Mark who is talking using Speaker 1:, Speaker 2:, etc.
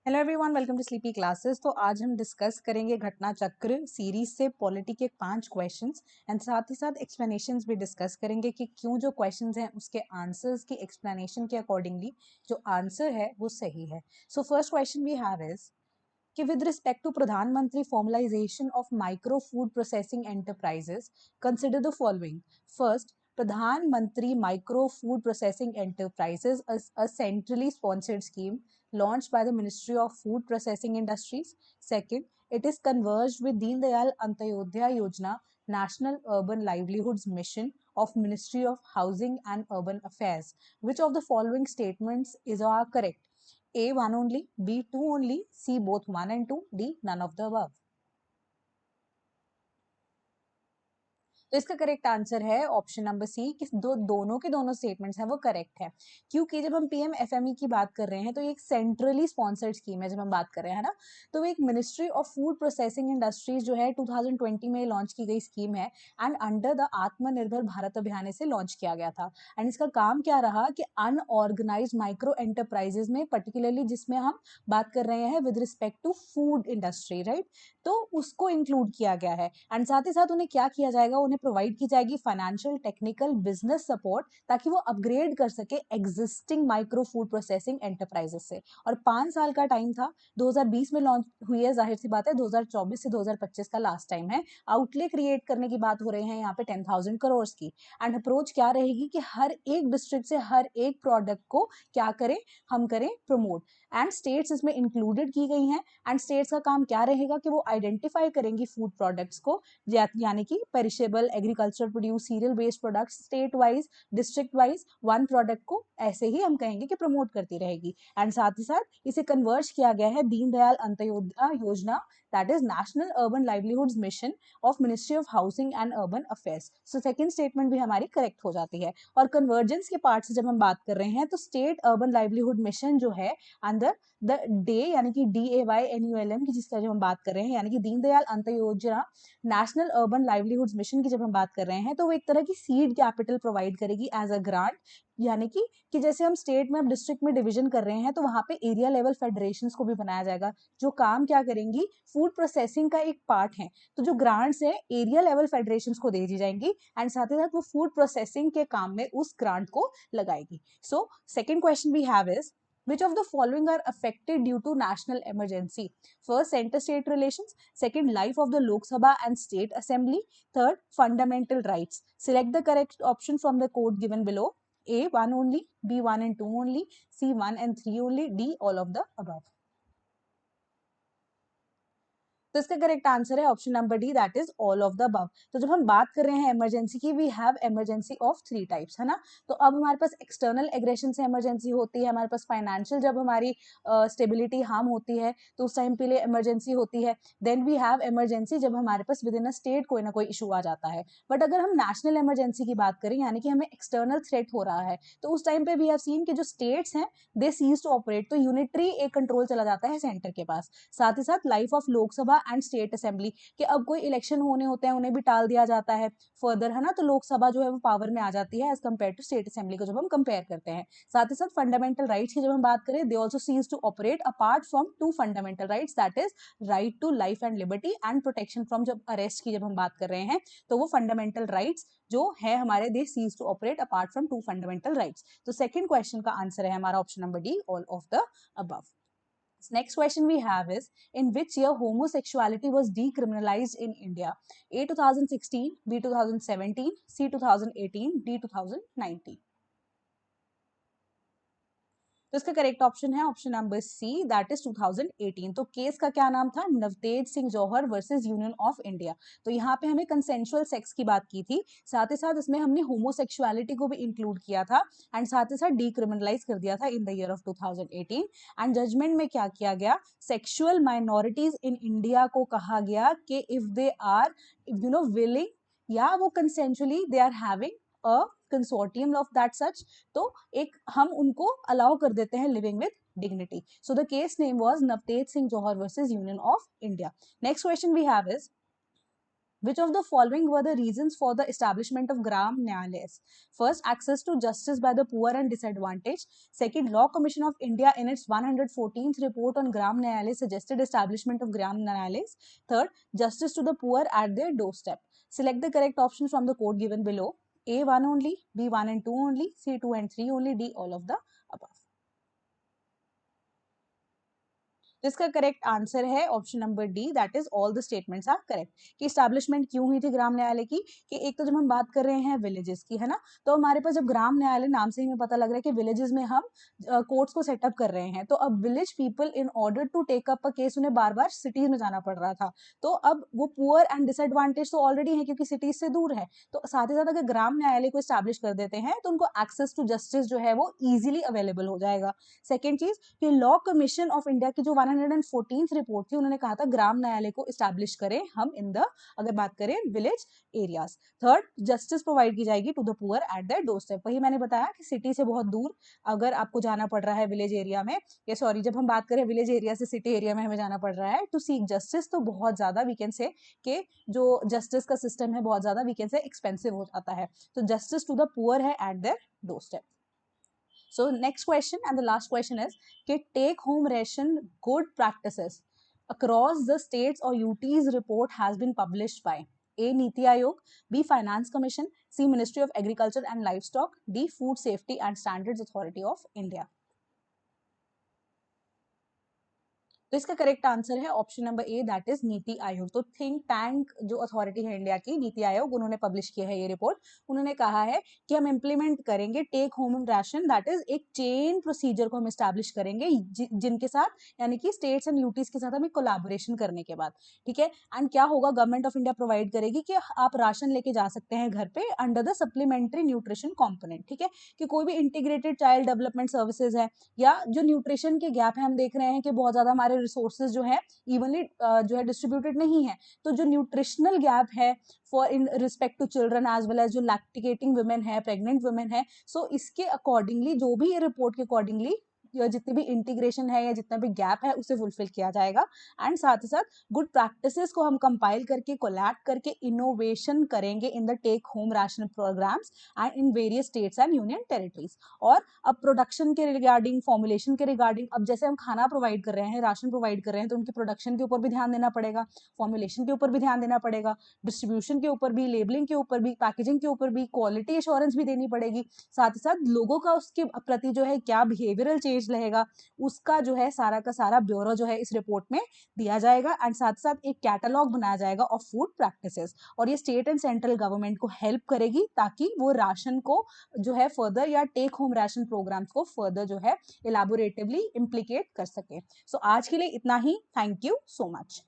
Speaker 1: Hello everyone, welcome to Sleepy Classes. तो आज हम डिस्कस करेंगे घटना चक्र सीरीज से पॉलिटी के 5 क्वेश्चंस एंड साथ ही साथ एक्सप्लेनेशंस भी डिस्कस करेंगे कि क्यों जो क्वेश्चंस हैं उसके आंसर्स की एक्सप्लेनेशन के अकॉर्डिंगली जो आंसर है वो सही है। So first question we have is कि विद रिस्पेक्ट टू प्रधानमंत्री formalisation of micro food processing enterprises consider the following. First, प्रधानमंत्री micro food processing enterprises, a centrally sponsored scheme launched by the Ministry of Food Processing Industries. Second, it is converged with Deen Dayal Antyodaya Yojana, National Urban Livelihoods Mission of Ministry of Housing and Urban Affairs. Which of the following statements are correct? A, one only, B, two only, C, both one and two, D, none of the above. तो इसका correct answer है option number सी कि दोनों के दोनों statements हैं वो correct है। क्योंकि जब हम पीएम एफएमई की बात कर रहे हैं तो ये एक सेंट्रली स्पॉन्सर्ड स्कीम है। जब हम बात कर रहे हैं ना, तो एक ministry of food processing industries जो है 2020 में लॉन्च की गई स्कीम है एंड अंडर द आत्मनिर्भर भारत अभियान से लॉन्च किया गया था। एंड इसका काम क्या रहा कि अनऑर्गेनाइज माइक्रो एंटरप्राइजेज में पर्टिकुलरली जिसमें हम बात कर रहे हैं with respect to food industry, right, तो उसको इंक्लूड किया गया है। एंड साथ ही साथ उन्हें क्या किया जाएगा, उन्हें प्रोवाइड की जाएगी फाइनेंशियल टेक्निकल बिजनेस सपोर्ट ताकि वो अपग्रेड कर सके existing micro food processing enterprises से। और 5 साल का टाइम था, 2020 में लॉन्च हुई है, जाहिर सी बात है 2024 से 2025 का लास्ट टाइम है। आउटले क्रिएट करने की बात हो रही है यहाँ पे 10,000 करोड़ की। एंड अप्रोच क्या रहेगी कि हर एक डिस्ट्रिक्ट से हर एक प्रोडक्ट को क्या करें, हम करें प्रमोट। एंड स्टेट्स इसमें इंक्लूडेड की गई हैं। एंड स्टेट्स का काम क्या रहेगा कि वो आइडेंटिफाई करेंगी फूड प्रोडक्ट्स को, यानी कि perishable, agriculture produce, serial based products, state wise, district wise one product को ऐसे ही हम कहेंगे कि प्रमोट करती रहेगी। एंड साथ ही साथ इसे कन्वर्ज किया गया है दीनदयाल अंत्योदया योजना, that is national urban livelihoods mission of ministry of housing and urban affairs. So second statement भी हमारी करेक्ट हो जाती है। और कन्वर्जेंस के पार्ट से जब हम बात कर रहे हैं तो स्टेट अर्बन लाइवलीहुड मिशन जो है अंदर द डे यानी कि DAYNULM की जिसका जब हम बात कर रहे हैं, यानी कि दीनदयाल अंत्योदय योजना नेशनल अर्बन लाइवलीहुड्स मिशन की जब हम बात कर रहे हैं तो वो एक तरह की सीड कैपिटल प्रोवाइड करेगी एज अ ग्रांट। यानी कि जैसे हम स्टेट में अब डिस्ट्रिक्ट में डिवीजन कर रहे हैं तो वहां पे एरिया लेवल फेडरेशंस को भी बनाया जाएगा जो काम क्या करेंगी, फूड प्रोसेसिंग का एक पार्ट है। तो जो ग्रांट्स है एरिया लेवल फेडरेशंस को दे दी जाएंगी एंड साथ ही साथ वो फूड प्रोसेसिंग के काम में उस ग्रांट को लगाएगी। So second question we have is which of the following are affected due to national emergency? First, center state relations. Second, life of the Lok Sabha and state assembly. Third, fundamental rights. Select the correct option from the code given below. A, 1 only, B, 1 and 2 only, C, 1 and 3 only, D, all of the above. तो इसका correct answer है option number D, that is all of the above. तो जब हम बात कर रहे हैं इमरजेंसी की, we have emergency of 3 types, है ना। तो अब हमारे पास एक्सटर्नल एग्रेशन से इमरजेंसी होती है, हमारे पास फाइनेंशियल जब हमारी स्टेबिलिटी हार्म होती है तो उस टाइम के लिए इमरजेंसी होती है। देन वी हैव इमरजेंसी जब हमारे पास विद इन अ स्टेट कोई ना कोई इशू आ जाता है। बट अगर हम नेशनल इमरजेंसी की बात करें, यानी कि हमें एक्सटर्नल थ्रेट हो रहा है, तो उस टाइम पे वी हैव सीन कि जो स्टेट्स हैं दे सीज टू ऑपरेट, तो यूनिटरी एक कंट्रोल चला जाता है सेंटर के पास। साथ ही साथ life of Lok Sabha and state assembly कि अब कोई इलेक्शन होने होते हैं उन्हें भी टाल दिया जाता है फर्दर, है ना। तो लोकसभा जो है वो पावर में आ जाती है as compare to state assembly को जब हम कंपेयर करते हैं। साथ ही साथ फंडामेंटल राइट्स की जब हम बात करें, they also cease to operate apart from 2 fundamental rights, that is right to life and liberty and protection from जब अरेस्ट की जब हम बात कर रहे हैं तो वो फंडामेंटल राइट्स जो है हमारे, they cease to operate apart from 2 fundamental rights. तो सेकंड क्वेश्चन का आंसर है हमारा option number D, all of the above. Next question we have is, in which year homosexuality was decriminalized in India? A, 2016, B, 2017, C, 2018, D, 2019. तो इसका correct option है option number C, that is 2018। तो case का क्या नाम था, Navtej Singh Johar versus Union of India. तो यहाँ पे हमें कंसेंशुअल सेक्स की बात की थी, साथ ही साथ इसमें हमने होमोसेक्सुअलिटी को भी इंक्लूड किया था एंड साथ ही साथ डीक्रिमिनलाइज कर दिया था in the year of 2018। And judgement में क्या किया गया, सेक्सुअल माइनॉरिटीज इन इंडिया को कहा गया कि इफ दे आर विलिंग या वो consensually they are having a consortium of that such, तो एक हम उनको अलाउ कर देते हैं living with dignity. So the case name was Navtej Singh Johar versus Union of India. Next question we have is, Which of the following were the reasons for the establishment of Gram Nyayalayas? First, access to justice by the poor and disadvantaged. Second, Law Commission of India in its 114th report on Gram Nyayalayas suggested establishment of Gram Nyayalayas. Third, justice to the poor at their doorstep. Select the correct option from the code given below. A 1 only, B 1 and 2 only, C 2 and 3 only, D all of the above. जिसका correct answer है option number D, that is all the statements are correct. कि establishment क्यों हुई थी ग्राम न्यायालय की, कि एक तो जब हम बात कर रहे हैं विलेजेस की, है ना, तो हमारे पास जब ग्राम न्यायालय नाम से ही हमें पता लग रहा है कि विलेजेस में हम कोर्ट्स को सेटअप कर रहे हैं, तो अब village people in order to take up a case उन्हें बार बार सिटीज में जाना पड़ रहा था, तो अब वो पुअर एंड डिसएडवांटेज तो ऑलरेडी है क्योंकि सिटीज से दूर है, तो साथ ही साथ अगर ग्राम न्यायालय को स्टैब्लिश कर देते हैं तो उनको एक्सेस टू जस्टिस जो है वो इजिली अवेलेबल हो जाएगा। सेकेंड चीज कि लॉ कमीशन ऑफ इंडिया की जो 114th रिपोर्ट थी, उन्होंने कहा था ग्राम न्यायालय को इस्टेब्लिश करें हम इन द, अगर बात करें village areas. Third, justice provide की जाएगी to the poor at their doorstep. वही मैंने बताया कि सिटी से बहुत दूर अगर आपको जाना पड़ रहा है विलेज एरिया में, या सॉरी जब हम बात करें विलेज एरिया से सिटी एरिया में हमें जाना पड़ रहा है टू सीक जस्टिस, तो बहुत ज्यादा वी कैन से कि जो जस्टिस का सिस्टम है बहुत ज्यादा वी कैन से एक्सपेंसिव हो जाता है, तो जस्टिस टू द पुअर है eight their doorstep. So next question and the last question is कि take home ration good practices across the states or UT's report has been published by A. Niti Aayog, B. Finance Commission, C. Ministry of Agriculture and Livestock, D. Food Safety and Standards Authority of India. तो इसका correct answer है option number A, that is NITI Aayog. तो think tank जो authority है India की, नीति आयोग, उन्होंने publish किया है ये रिपोर्ट। उन्होंने कहा है कि हम इंप्लीमेंट करेंगे take home ration, that is एक चेन प्रोसीजर को हम एस्टैब्लिश करेंगे जिनके साथ, यानी कि स्टेट्स एंड यूटीज के साथ हमें कोलैबोरेशन करने के बाद, ठीक है। एंड क्या होगा, गवर्नमेंट ऑफ इंडिया प्रोवाइड करेगी कि आप राशन लेके जा सकते हैं घर पे under the supplementary nutrition component, ठीक है। कि कोई भी इंटीग्रेटेड चाइल्ड डेवलपमेंट सर्विसेज है या जो न्यूट्रिशन के गैप है, हम देख रहे हैं कि बहुत ज्यादा हमारे रिसोर्सेज जो है इवनली जो है डिस्ट्रीब्यूटेड नहीं है, तो जो न्यूट्रिशनल गैप है for in respect to children as well as जो लैक्टिकेटिंग वुमेन है, प्रेग्नेंट वुमेन है, सो इसके अकॉर्डिंगली जो भी रिपोर्ट के अकॉर्डिंगली जितनी भी इंटीग्रेशन है या जितना भी गैप है उसे फुलफिल किया जाएगा। एंड साथ ही साथ गुड प्रैक्टिसेस को हम कंपाइल करके कोलैब करके इनोवेशन करेंगे in the take home ration programmes and in various states and union territories. और अब प्रोडक्शन के रिगार्डिंग, फॉर्मुलेशन के रिगार्डिंग, अब जैसे हम खाना प्रोवाइड कर रहे हैं, राशन प्रोवाइड कर रहे हैं, तो उनकी प्रोडक्शन के ऊपर भी ध्यान देना पड़ेगा, फॉर्मुलेशन के ऊपर भी ध्यान देना पड़ेगा, डिस्ट्रीब्यूशन के ऊपर भी, लेबलिंग के ऊपर भी, पैकेजिंग के ऊपर भी, क्वालिटी एश्योरेंस भी देनी पड़ेगी। साथ ही साथ लोगों का उसके प्रति जो है क्या बिहेवियरल चेंज रहेगा, उसका जो है सारा का सारा ब्यौरा जो है इस रिपोर्ट में दिया जाएगा। एंड साथ साथ एक कैटलॉग बनाया जाएगा ऑफ फूड प्रैक्टिसेस, और ये स्टेट एंड सेंट्रल गवर्नमेंट को हेल्प करेगी ताकि वो राशन को जो है फर्दर, या टेक होम राशन प्रोग्राम्स को फर्दर जो है इलेबोरेटिवली इम्प्लीकेट कर सके। सो आज के लिए इतना ही। Thank you so much.